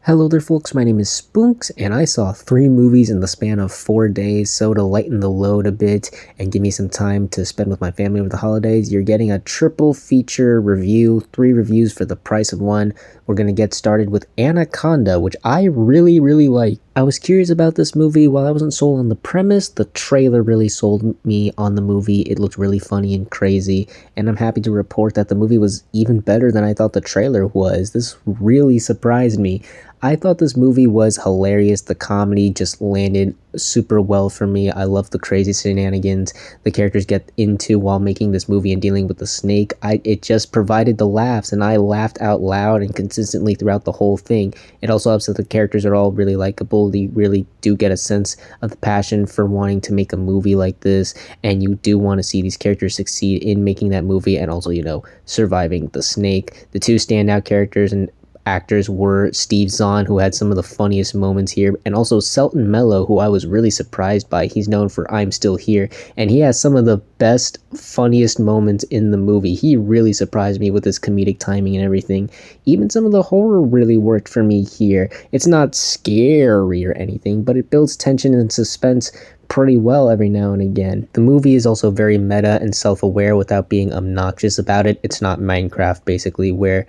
Hello there folks, my name is Spoonks, and I saw 3 movies in the span of 4 days, so to lighten the load a bit and give me some time to spend with my family over the holidays, you're getting a triple feature review, 3 reviews for the price of 1. We're going to get started with Anaconda, which I really like. I was curious about this movie. While I wasn't sold on the premise, the trailer really sold me on the movie. It looked really funny and crazy, and I'm happy to report that the movie was even better than I thought the trailer was. This really surprised me. I thought this movie was hilarious. The comedy just landed super well for me. I love the crazy shenanigans the characters get into while making this movie and dealing with the snake. It just provided the laughs, and I laughed out loud and consistently throughout the whole thing. It also helps that the characters are all really likable. They really do get a sense of the passion for wanting to make a movie like this, and you do want to see these characters succeed in making that movie and also, surviving the snake. The 2 standout characters and actors were Steve Zahn, who had some of the funniest moments here, and also Selton Mello, who I was really surprised by. He's known for I'm Still Here, and he has some of the best, funniest moments in the movie. He really surprised me with his comedic timing and everything. Even some of the horror really worked for me here. It's not scary or anything, but it builds tension and suspense pretty well every now and again. The movie is also very meta and self-aware without being obnoxious about it. It's not Minecraft, basically, where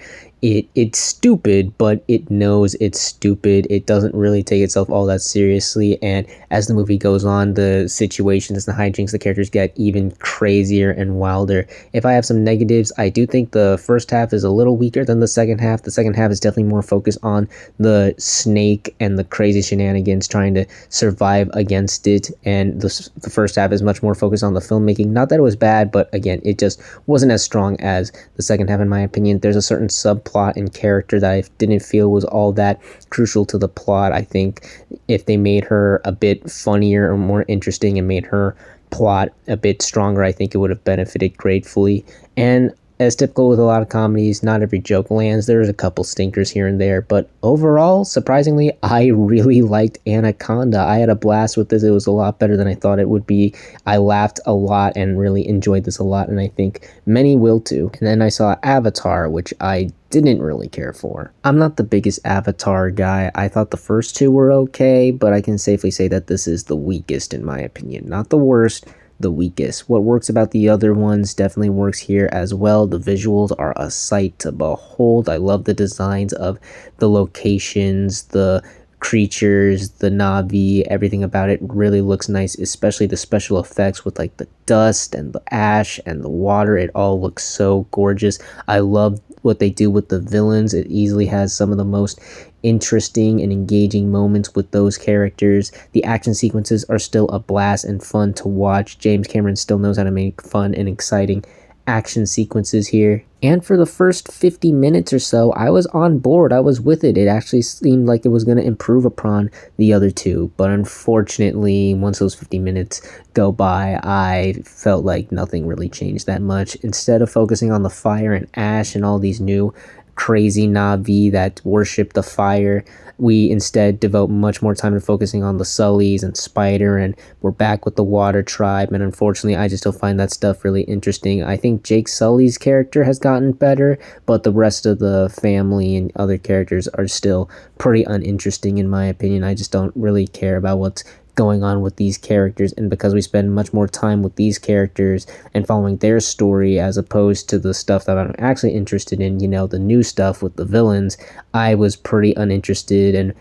it's stupid, but it knows it's stupid. It doesn't really take itself all that seriously, and as the movie goes on, the situations and the hijinks the characters get even crazier and wilder. If I have some negatives, I do think the first half is a little weaker than the second half. The second half is definitely more focused on the snake and the crazy shenanigans trying to survive against it, and the first half is much more focused on the filmmaking. Not that it was bad, but again, it just wasn't as strong as the second half in my opinion. There's a certain subplot and character that I didn't feel was all that crucial to the plot. I think if they made her a bit funnier or more interesting and made her plot a bit stronger, I think it would have benefited gratefully. And as typical with a lot of comedies, not every joke lands. There's a couple stinkers here and there, but overall, surprisingly, I really liked Anaconda. I had a blast with this. It was a lot better than I thought it would be. I laughed a lot and really enjoyed this a lot, and I think many will too. And then I saw Avatar, which I didn't really care for. I'm not the biggest Avatar guy. I thought the first 2 were okay, but I can safely say that this is the weakest in my opinion. Not the worst, the weakest. What works about the other ones definitely works here as well. The visuals are a sight to behold. I love the designs of the locations, the creatures, the Na'vi, everything about it really looks nice, especially the special effects with like the dust and the ash and the water. It all looks so gorgeous. I love what they do with the villains. It easily has some of the most interesting and engaging moments with those characters. The action sequences are still a blast and fun to watch. James Cameron still knows how to make fun and exciting action sequences here. And for the first 50 minutes or so, I was on board. I was with it. It actually seemed like it was going to improve upon the other 2. But unfortunately, once those 50 minutes go by, I felt like nothing really changed that much. Instead of focusing on the fire and ash and all these new crazy Na'vi that worship the fire, we instead devote much more time to focusing on the Sullys and Spider, and we're back with the Water Tribe, and unfortunately I just don't find that stuff really interesting. I think Jake Sully's character has gotten better, but the rest of the family and other characters are still pretty uninteresting in my opinion. I just don't really care about what's going on with these characters, and because we spend much more time with these characters and following their story as opposed to the stuff that I'm actually interested in, the new stuff with the villains, I was pretty uninterested and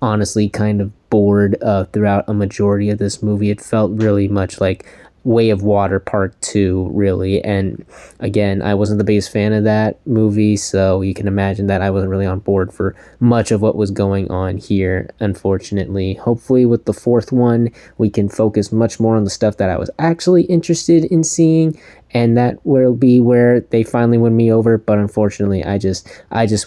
honestly kind of bored throughout a majority of this movie. It felt really much like Way of Water Part 2, really, and again, I wasn't the biggest fan of that movie, so you can imagine that I wasn't really on board for much of what was going on here, unfortunately. Hopefully with the 4th one, we can focus much more on the stuff that I was actually interested in seeing, and that will be where they finally win me over. But unfortunately, I just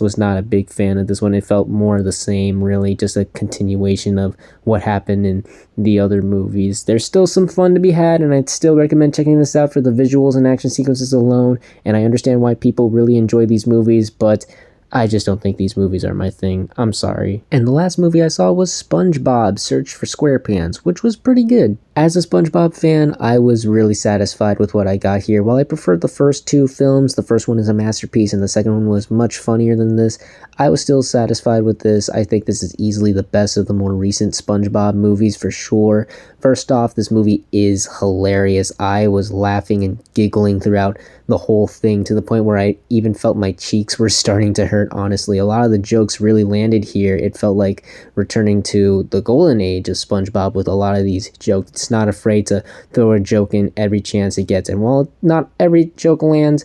was not a big fan of this one. It felt more the same, really, just a continuation of what happened in the other movies. There's still some fun to be had, and I'd still recommend checking this out for the visuals and action sequences alone, and I understand why people really enjoy these movies, but I just don't think these movies are my thing. I'm sorry. And the last movie I saw was SpongeBob Search for SquarePants, which was pretty good. As a SpongeBob fan, I was really satisfied with what I got here. While I preferred the first two films, the first one is a masterpiece and the second one was much funnier than this, I was still satisfied with this. I think this is easily the best of the more recent SpongeBob movies for sure. First off, this movie is hilarious. I was laughing and giggling throughout the whole thing to the point where I even felt my cheeks were starting to hurt, honestly. A lot of the jokes really landed here. It felt like returning to the golden age of SpongeBob with a lot of these jokes. It's not afraid to throw a joke in every chance it gets. And while not every joke lands,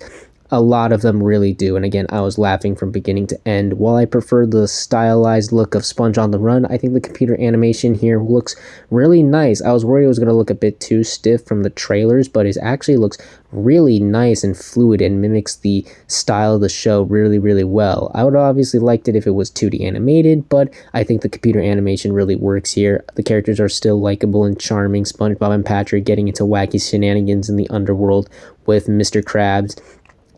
a lot of them really do, and again, I was laughing from beginning to end. While I prefer the stylized look of Sponge on the Run, I think the computer animation here looks really nice. I was worried it was going to look a bit too stiff from the trailers, but it actually looks really nice and fluid and mimics the style of the show really, really well. I would have obviously liked it if it was 2D animated, but I think the computer animation really works here. The characters are still likable and charming. SpongeBob and Patrick getting into wacky shenanigans in the underworld with Mr. Krabs,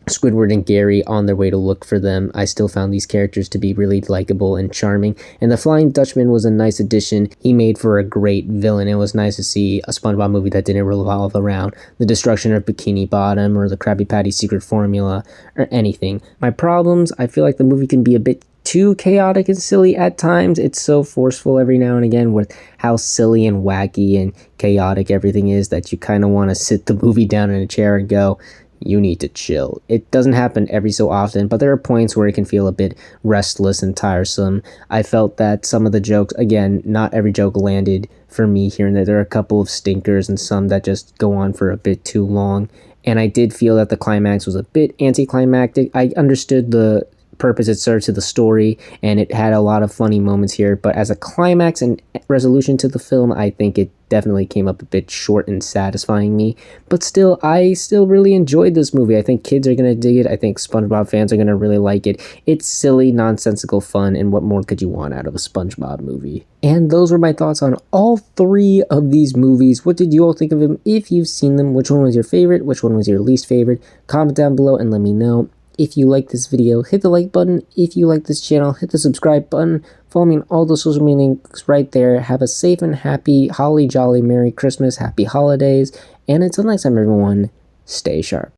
Squidward and Gary on their way to look for them. I still found these characters to be really likable and charming, and the Flying Dutchman was a nice addition. He made for a great villain. It was nice to see a SpongeBob movie that didn't revolve around the destruction of Bikini Bottom or the Krabby Patty secret formula or anything. My problems, I feel like the movie can be a bit too chaotic and silly at times. It's so forceful every now and again with how silly and wacky and chaotic everything is that you kind of want to sit the movie down in a chair and go, you need to chill. It doesn't happen every so often, but there are points where it can feel a bit restless and tiresome. I felt that some of the jokes, again, not every joke landed for me here and there. There are a couple of stinkers and some that just go on for a bit too long. And I did feel that the climax was a bit anticlimactic. I understood the purpose it served to the story, and it had a lot of funny moments here, but as a climax and resolution to the film, I think it definitely came up a bit short in satisfying me. But still, I still really enjoyed this movie. I think kids are going to dig it. I think SpongeBob fans are going to really like it. It's silly, nonsensical fun, and what more could you want out of a SpongeBob movie? And those were my thoughts on all three of these movies. What did you all think of them? If you've seen them, which one was your favorite? Which one was your least favorite? Comment down below and let me know. If you like this video, hit the like button. If you like this channel, hit the subscribe button. Follow me on all the social media links right there. Have a safe and happy, holly jolly, Merry Christmas, Happy Holidays, and until next time, everyone, stay sharp.